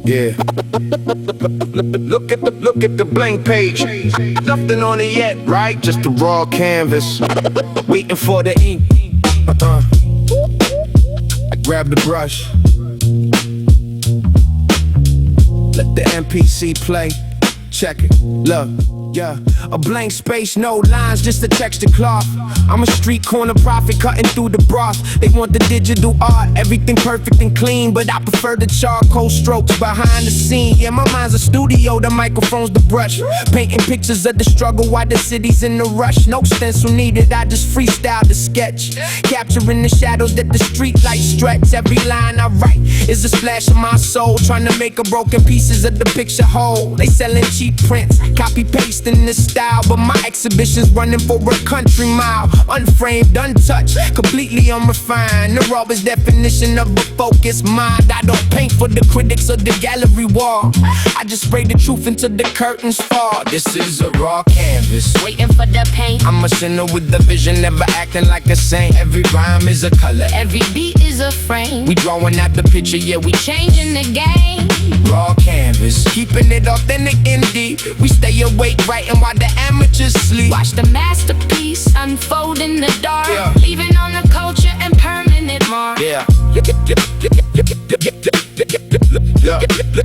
Yeah. Look at the blank page. Nothing on it yet, right? Just a raw canvas, waiting for the ink. I grab the brush, let the MPC play. Check it, look. Yeah, a blank space, no lines, just a texture cloth. I'm a street corner prophet cutting through the broth. They want the digital art, everything perfect and clean, but I prefer the charcoal strokes behind the scene. Yeah, my mind's a studio, the microphone's the brush. Painting pictures of the struggle while the city's in the rush. No stencil needed, I just freestyle the sketch. Capturing the shadows that the street lights stretch. Every line I write is a splash of my soul, trying to make a broken pieces of the picture whole. They selling cheap prints, copy paste in this style, but my exhibition's running for a country mile. Unframed, untouched, completely unrefined. The rawest definition of a focused mind. I don't paint for the critics of the gallery wall. I just spray the truth until the curtains fall. This is a raw canvas, waiting for the paint. I'm a sinner with a vision, never acting like a saint. Every rhyme is a color, every beat is a frame. We drawing out the picture, yeah, we changing the game. Raw canvas, keeping it authentic and deep. We stay awake writing while the amateurs sleep. Watch the masterpiece unfold in the dark, yeah. Leaving on the culture and permanent mark. Yeah. Look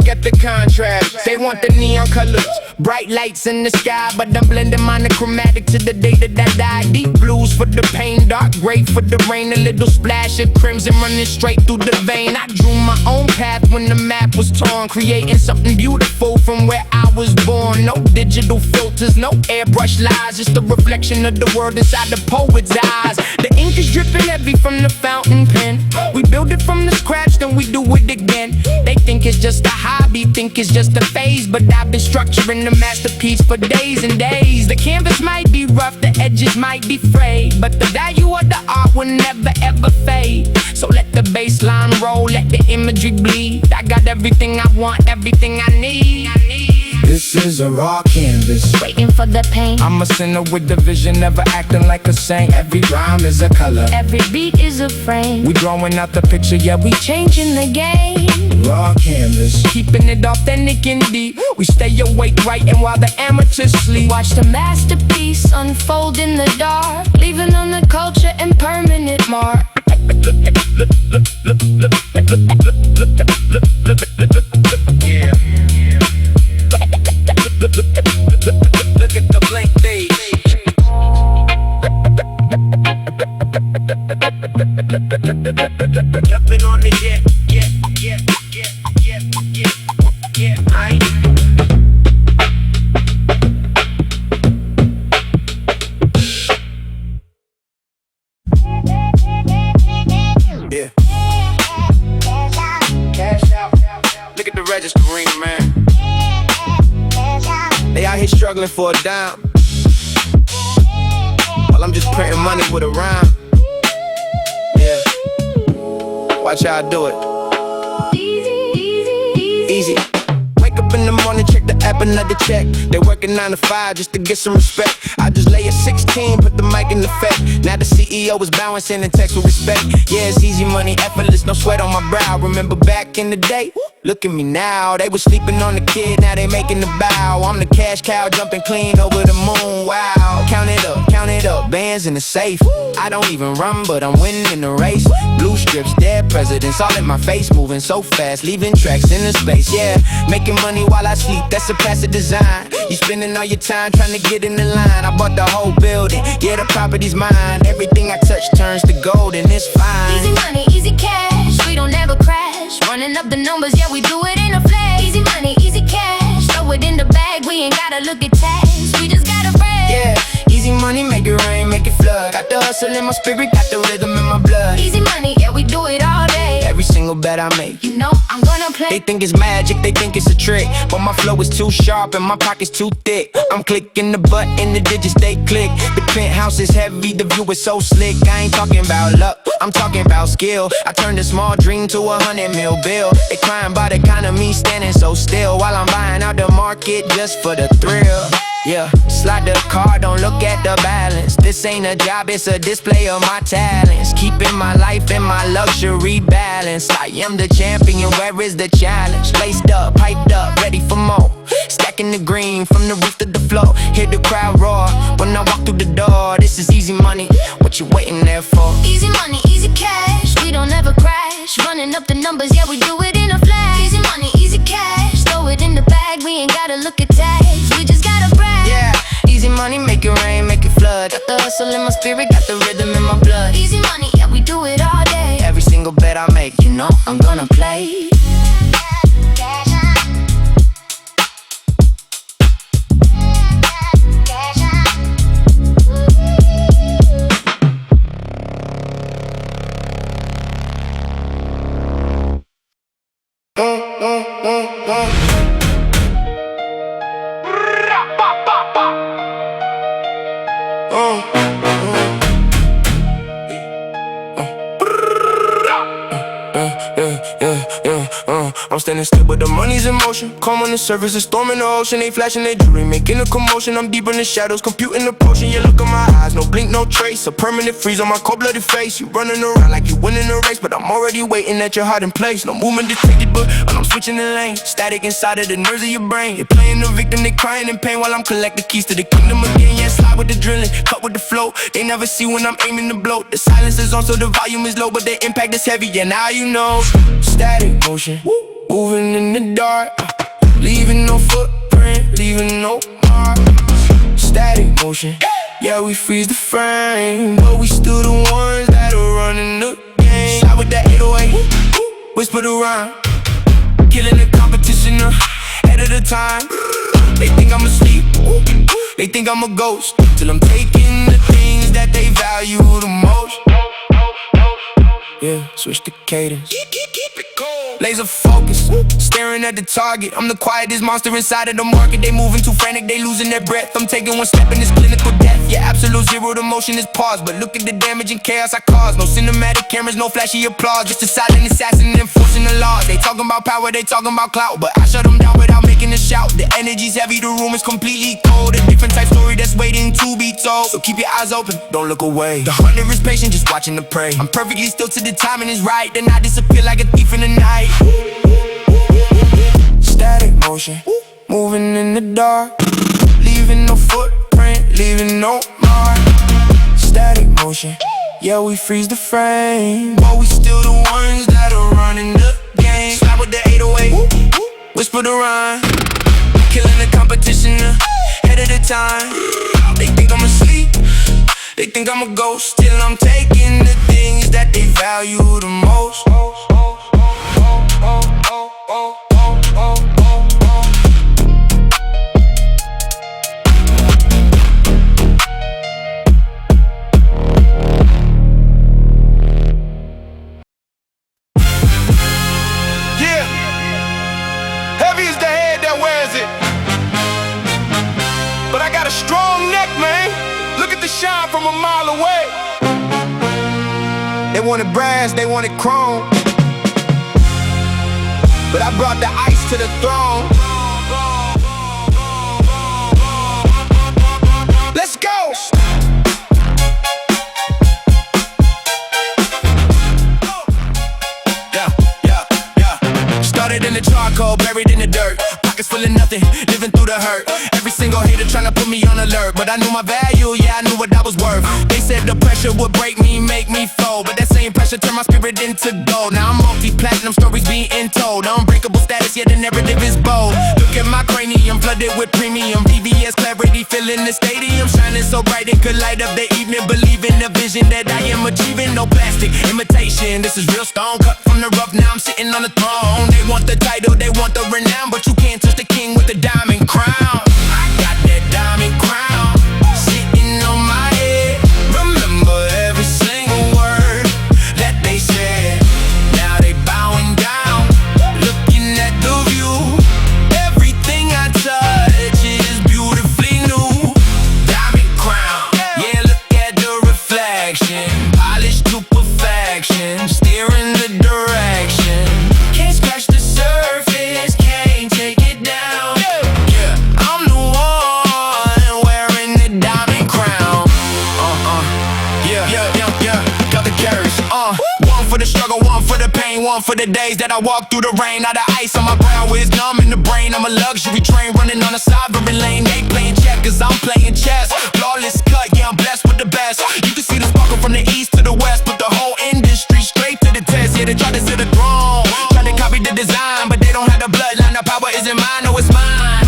at the contrast. They want the neon colors, bright lights in the sky, but I'm blending monochromatic to the day that I die. Deep blues for the pain, dark gray for the rain. A little splash of crimson running straight through the vein. I drew my own path when the map was torn, creating something beautiful from where I was born. No digital filters, no airbrush lies, just a reflection of the world inside the poet's eyes. The ink is dripping heavy from the fountain pen. We build it from the scratch, then we do it again. They think it's just a hobby, think it's just a phase, but I've been structuring the masterpiece for days and days. The canvas might be rough, the edges might be frayed, but the value of the art will never ever fade. So let the bass line roll, let the imagery bleed. I got everything I want, everything I need. This is a raw canvas, waiting for the paint. I'm a sinner with a vision, never acting like a saint. Every rhyme is a color, every beat is a frame. We drawing out the picture, yeah, we changing the game. Raw canvas, keeping it authentic and deep. We stay awake writing while the amateurs sleep. Watch the masterpiece unfold in the dark, leaving on the culture and permanent mark. Yeah. Look at the blank page. Nothing on it yet. Yeah. Cash out. Look at the register ring, man. They out here struggling for a dime, while I'm just printing money with a rhyme. Yeah. Watch how I do it. Easy. Wake up in the morning, check the app, another check. They working 9 to 5 just to get some respect. I just lay a 16, put the mic in effect. Now the CEO is bouncing and text with respect. Yeah, it's easy money, effortless, no sweat on my brow. Remember back in the day? Look at me now. They was sleeping on the kid, now they making the bow. I'm the cash cow, jumping clean over the moon. Wow, count it up, bands in the safe. I don't even run, but I'm winning in the race. Blue strips, dead presidents, all in my face, moving so fast, leaving tracks in the space. Yeah, making money while I sleep, that's a passive design. You spending all your time trying to get in the line. I bought the whole building, yeah, the property's mine. Everything I touch turns to gold and it's fine. Easy money, easy cash, we don't ever crash. Running up the numbers, yeah, we do it in a flash. Easy money, easy cash, throw it in the bag, we ain't gotta look at tax, we just gotta brag. Yeah, easy money, make it rain, make it flood. Got the hustle in my spirit, got the rhythm in my blood. Easy money, yeah, we do it all day. Every single bet I make, you know I'm gonna play. They think it's magic, they think it's a trick, but my flow is too sharp and my pocket's too thick. I'm clicking the button, the digits they click. The penthouse is heavy, the view is so slick. I ain't talking about luck, I'm talking about skill. I turned a small dream to $100 million bill. They crying about the kind of me standing so still, while I'm buying out the market just for the thrill. Yeah, slide the car, don't look at the balance. This ain't a job, it's a display of my talents. Keeping my life in my luxury balance. I am the champion, where is the challenge? Laced up, piped up, ready for more. Stacking the green from the roof to the floor. Hear the crowd roar when I walk through the door. This is easy money, what you waiting there for? Easy money, easy cash, we don't ever crash. Running up the numbers, yeah, we do it in a flash. Easy money, easy cash, throw it in the bag. We ain't gotta look at tags, we just gotta brag. Yeah, easy money, make it rain, make it flood. Got the hustle in my spirit, got the rhythm in my blood. Easy money, yeah, we do it all day. Every single bet I make, you know I'm gonna play. I'm standing still, but the money's in motion. Calm on the surface, a storm in the ocean. They flashing their jewelry, making a commotion. I'm deep in the shadows, computing the potion. You look in my eyes, no blink, no trace. A permanent freeze on my cold-blooded face. You running around like you winning the race, but I'm already waiting at your hiding place. No movement detected, but I'm switching the lane. Static inside of the nerves of your brain. You're playing the victim, they crying in pain while I'm collecting keys to the kingdom again. Yeah, slide with the drilling, cut with the flow. They never see when I'm aiming to blow. The silence is on, so the volume is low, but the impact is heavy. Yeah, now you know. Static motion. Moving in the dark, leaving no footprint, leaving no mark. Static motion, yeah, we freeze the frame, but we still the ones that are running the game. Shot with that 808, whisper the rhyme, killing the competition ahead of the time. They think I'm asleep, they think I'm a ghost, till I'm taking the things that they value the most. Yeah, switch the cadence. Laser focus, staring at the target. I'm the quietest monster inside of the market. They moving too frantic, they losing their breath. I'm taking one step in this clinical death. Yeah, absolute zero, the motion is paused. But look at the damage and chaos I caused. No cinematic cameras, no flashy applause. Just a silent assassin enforcing the laws. They talking about power, they talking about clout, but I shut them down without making a shout. The energy's heavy, the room is completely cold. A different type story that's waiting to be told. So keep your eyes open, don't look away. The hunter is patient, just watching the prey. I'm perfectly still till the timing is right. Then I disappear like a thief in the night. Static motion, moving in the dark, leaving no footprint, leaving no mark. Static motion, yeah, we freeze the frame, but we still the ones that are running the game. Slide with the 808, whisper the rhyme, killing the competition ahead of the time. They think I'm asleep, they think I'm a ghost, still I'm taking the things that they value the most. Shine from a mile away. They wanted brass, they wanted chrome, but I brought the ice to the throne. Let's go. Yeah. Started in the charcoal, buried in the dirt. Pockets full of nothing, living through the hurt. Every single hater tryna put me on alert, but I knew my value, yeah, I knew what I was worth. They said the pressure would break me, make me fold, but that same pressure turned my spirit into gold. Now I'm multi-platinum, stories being told. Unbreakable status, yeah, the narrative is bold. Look at my cranium, flooded with premium VVS clarity, filling the stadium, shining so bright it could light up the evening. Believe in the vision that I am achieving. No plastic imitation, this is real stone, cut from the rough. Now I'm sitting on the throne. They want the title, they want the renown, but you can't touch the king with the diamond crown. I got that diamond crown sitting on my head. Remember every single word that they said. Now they bowing down, looking at the view. Everything I touch is beautifully new. Diamond crown, yeah, look at the reflection. Polished to perfection, steering the direction. Can't scratch the surface, can't take it down. Yeah, I'm for the days that I walk through the rain. Now the ice on my brow is numb in the brain. I'm a luxury train running on a sovereign lane. They playing checkers, I'm playing chess. Flawless cut, yeah, I'm blessed with the best. You can see the sparkle from the east to the west, but the whole industry straight to the test. Yeah, they try to sit the throne, try to copy the design, but they don't have the bloodline. The power isn't mine, no, it's mine.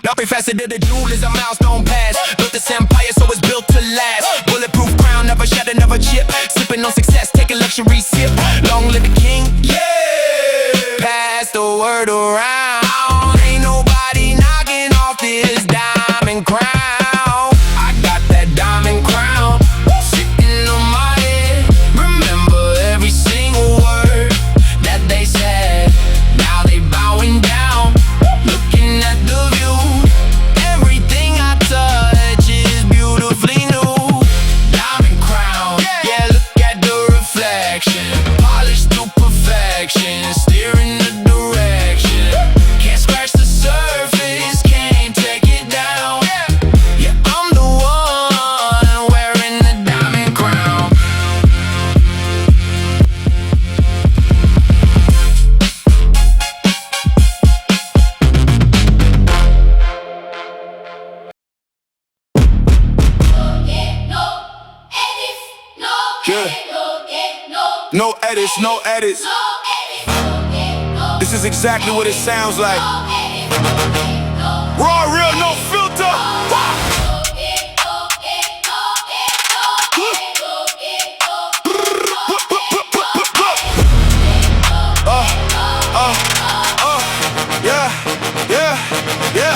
Nothing faster than the jewel is a milestone pass. Built this empire, so it's built to last. Bulletproof crown, never shatter, never chip. Sipping on success, take a luxury sip. Long live the king, yeah. Pass the word around. Ain't nobody knocking off this diamond crown. I got that diamond crown sitting on my head. Remember every single word that they said. Now they bowing down, looking at the view. Everything I touch is beautifully new. Diamond crown, yeah, look at the reflection. Polished to perfection, steering the direction. Can't scratch the surface, can't take it down. Yeah, I'm the one wearing the diamond crown. No edits, no edits. This is exactly what it sounds like. Raw, real, no filter. Yeah.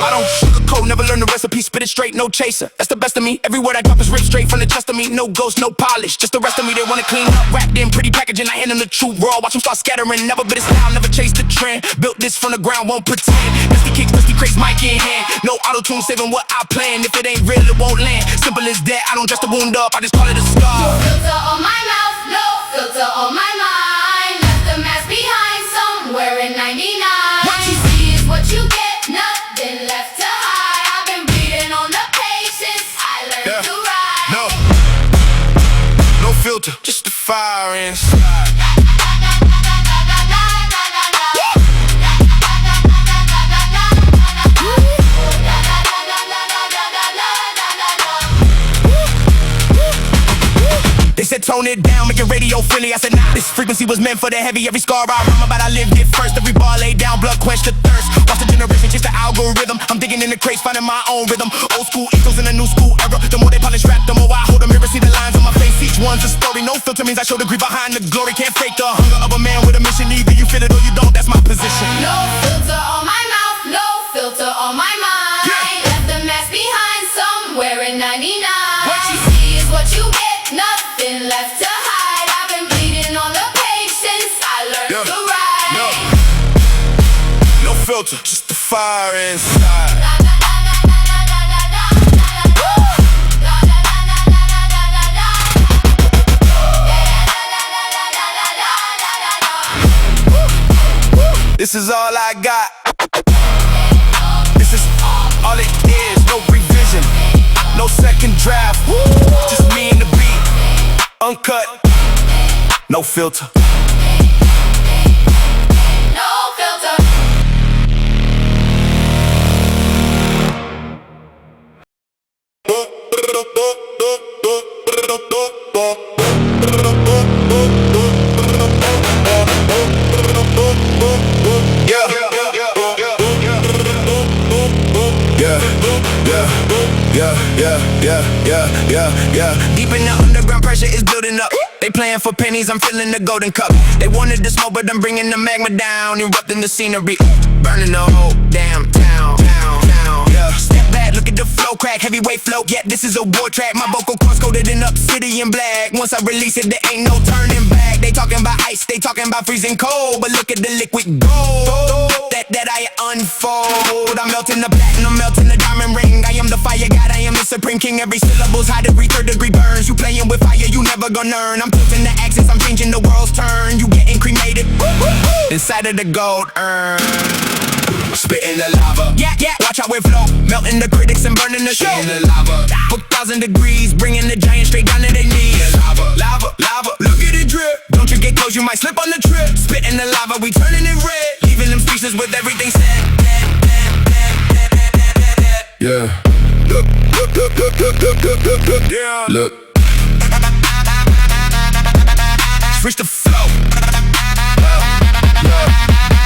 I don't sugarcoat, never learn the recipe, spit it straight, no chaser. That's the best of me. Every word I drop is ripped straight from the chest of me. No ghost, no polish. Just the rest of me, they wanna clean up, wrapped in pretty packaging. I hand them the true raw, watch them start scattering. Never been a style, never chase the trend. Built this from the ground, won't pretend. Dusty kicks, dusty crates, mic in hand. No auto-tune saving what I plan. If it ain't real, it won't land. Simple as that, I don't dress the wound up, I just call it a scar. No filter on my mouth, no filter on my mind. Left the mask behind somewhere in 99. What you see is what you get, nothing left to hide. I've been bleeding on the page since I learned to ride. No filter, just the fire inside. They said tone it down, make it radio friendly. I said nah, this frequency was meant for the heavy. Every scar I rhyme about, I lived it first. Every bar laid down, blood quenched the thirst. Watch the generation chase the algorithm. I'm digging in the crates, finding my own rhythm. Old school ethos in a new school era. The more they polish rap, the more I hold a mirror. See the lines on my face, each one's a story. No filter means I show the grief behind the glory. Can't fake the hunger of a man with a mission. Either you feel it or you don't, that's my position. No filter on my mouth, no filter on my mind. Left the mask behind somewhere in 99. What you see is what you get, nothing left to hide. I've been bleeding on the page since I learned to ride. No filter, just the fire inside. This is all I got. This is all it is, no revision, no second draft. Just me and the beat, uncut, no filter. No filter. Deep in the underground, pressure is building up. They playing for pennies, I'm filling the golden cup. They wanted the smoke, but I'm bringing the magma down, erupting the scenery, burning the whole damn town. Step back, look at the flow, crack, heavyweight flow. Yeah, this is a war track. My vocal cords coated in obsidian black. Once I release it, there ain't no turning back. They talking about ice, they talking about freezing cold, but look at the liquid gold that I unfold. I'm melting the platinum, melting the diamond ring. I am the fire god, I am the supreme king. Every syllable's high degree, third degree burns. You playing with fire, you never gonna earn. I'm tilting the axis, I'm changing the world's turn. You getting cremated inside of the gold urn. Spitting the lava, yeah, watch how it flow. Melting the critics and burning the show. Spitting the lava, 4,000 degrees, bringing the giants straight down to their knees. Lava, lava. Look at it drip. Don't you get close, you might slip on the trip. Spitting the lava, we turning it red. Leaving them speechless with everything said. Yeah. Look. Yeah. Look. Switch the flow.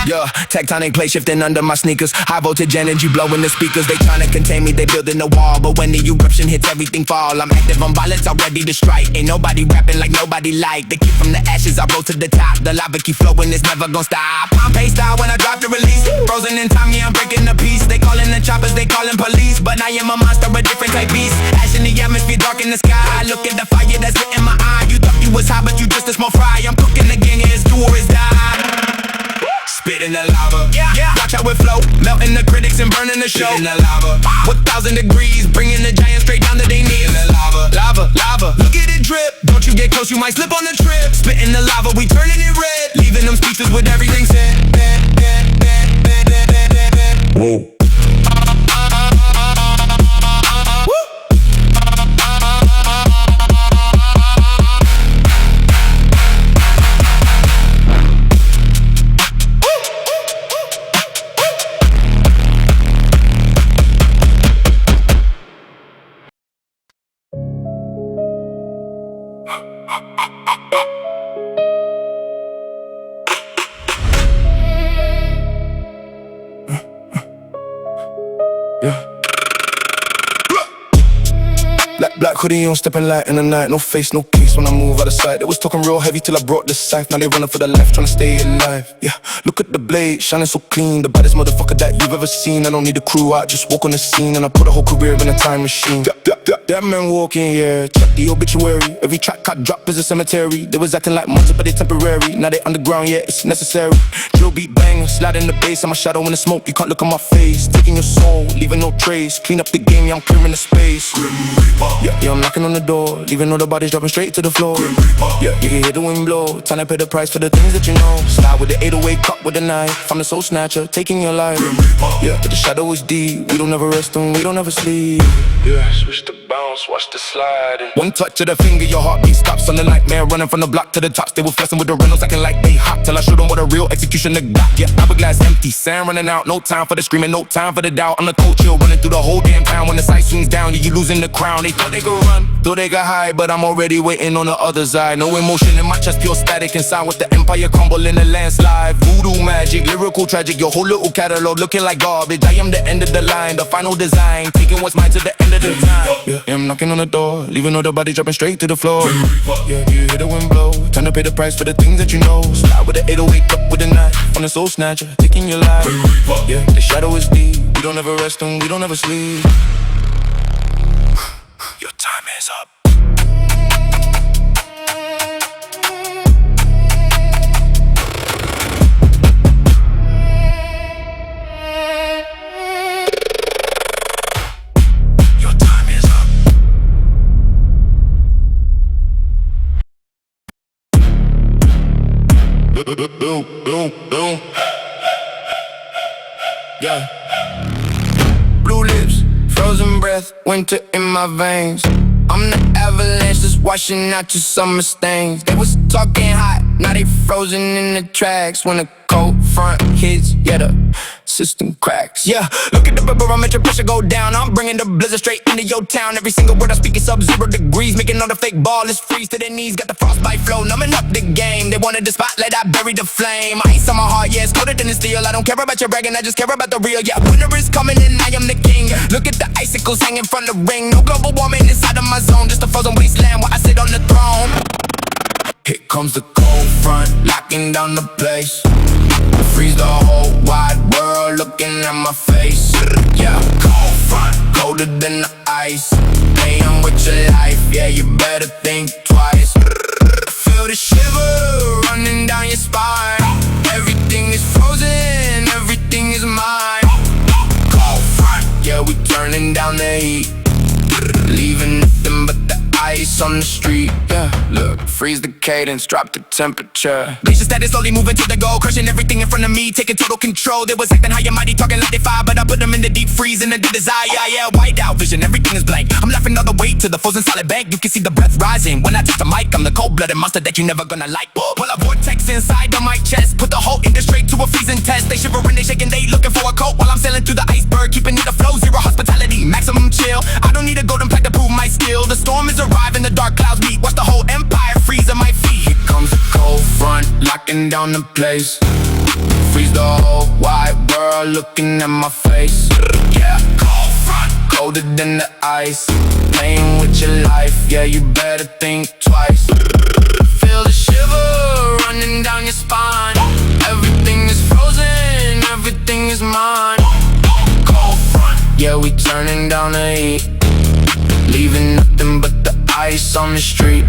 Yeah, tectonic plate shifting under my sneakers. High voltage energy blowing the speakers. They tryna contain me, they building a wall. But when the eruption hits, everything fall. I'm active on violence, I'm ready to strike. Ain't nobody rapping like nobody like. They keep from the ashes, I rose to the top. The lava keep flowing, it's never gonna stop. Pompeii style when I drop the release. Frozen in time, yeah, I'm breaking the piece. They calling the choppers, they calling police. But I am a monster, a different type beast. Ash in the atmosphere, dark in the sky. Look at the fire that's lit in my eye. You thought you was hot, but you just a small fry. I'm cooking again, yeah, it's do or it's die. Spitting the lava, yeah. Watch how it flow, melting the critics and burning the show. Spitting the lava, 1,000 degrees, bringing the giants straight down to their knees. Spitting the lava, look at it drip. Don't you get close, you might slip on the trip. Spitting the lava, we turning it red, leaving them speechless with everything said. Whoa. Black hoodie on, stepping light in the night. No face, no case when I move out of sight. They was talking real heavy till I brought the scythe. Now they running for the life, trying to stay alive. Yeah, look at the blade, shining so clean. The baddest motherfucker that you've ever seen. I don't need a crew, I just walk on the scene. And I put a whole career in a time machine. That man walking, yeah, check the obituary. Every track I drop is a cemetery. They was acting like monsters, but they temporary. Now they underground, yeah, it's necessary. Drill beat bang, slide in the bass. I'm a shadow in the smoke, you can't look at my face. Taking your soul, leaving no trace. Clean up the game, yeah, I'm clearing the space. Yeah, I'm knocking on the door, leaving all the bodies dropping straight to the floor. Yeah, you can hear the wind blow, time to pay the price for the things that you know. Slide with the 808, cut with the knife. I'm the soul snatcher, taking your life. Yeah, but the shadow is deep, we don't ever rest and we don't ever sleep. Yeah, switch the bounce, watch the slide. One touch of the finger, your heartbeat stops. On the nightmare, running from the block to the tops. They were flexing with the Reynolds, acting like they hot. Till I showed them what a real executioner got. Yeah, hourglass empty, sand running out. No time for the screaming, no time for the doubt. I'm the cold chill, running through the whole damn town. When the sight swings down, yeah, you losing the crown. They thought they could run, thought they could hide, but I'm already waiting on the other side. No emotion in my chest, pure static inside. With the empire crumble in the landslide. Voodoo magic, lyrical tragic. Your whole little catalog looking like garbage. I am the end of the line, the final design. Taking what's mine to the end of the time. Yeah, I'm knocking on the door, leaving all the bodies dropping straight to the floor. Yeah, you hear the wind blow, time to pay the price for the things that you know. Slide with the 808, up with the knife. I'm the soul snatcher, taking your life. Yeah, the shadow is deep, we don't ever rest and we don't ever sleep. Your time is up. Your time is up. Yeah. Blue lips, frozen breath, winter in my veins. I'm the avalanche that's washing out your summer stains. They was talking hot, now they frozen in the tracks. When the cold front hits, yeah, the system cracks. Yeah, look at the barometer, pressure go down. I'm bringing the blizzard straight into your town. Every single word I speak is sub-zero degrees, making all the fake ballers freeze to their knees. Got the frostbite flow, numbing up the game. They wanted the spotlight, I buried the flame. Ice on my heart, yeah, it's colder than the steel. I don't care about your bragging, I just care about the real. Yeah, winter is coming and I am the king. Look at the icicles hanging from the ring. No global warming inside of my zone, just a frozen wasteland where I sit on the throne. Here comes the cold front, locking down the place. Freeze the whole wide world looking at my face. Yeah, cold front, colder than the ice. Playing with your life, yeah, you better think twice. Feel the shiver running down your spine. Everything is frozen, everything is mine. Cold front, yeah, we turning down the heat. Leaving nothing but the ice on the street. Yeah, look. freeze the cadence, drop the temperature. Vision status slowly moving to the goal, crushing everything in front of me, taking total control. They was acting high and mighty, talking like they fire, but I put them in the deep freeze and the desire. Yeah, white out vision, everything is blank. I'm laughing all the way to the frozen solid bank. You can see the breath rising when I touch the mic. I'm the cold-blooded monster that you never gonna like. Pull a vortex inside on my chest, put the whole industry to a freezing test. They shivering, they shaking, they looking for a coat while I'm sailing through the iceberg, keeping it afloat. Zero hospitality, maximum chill. I don't need a golden plaque to prove my skill. The storm is arriving, the dark clouds meet. Watch the whole empire freeze at my feet. Here comes the cold front, locking down the place. Freeze the whole wide world looking at my face. Yeah, cold front, colder than the ice. Playing with your life, yeah, you better think twice. Feel the shiver running down your spine. Everything is frozen, everything is mine. Cold front, yeah, we turning down the heat, leaving nothing but the ice on the street.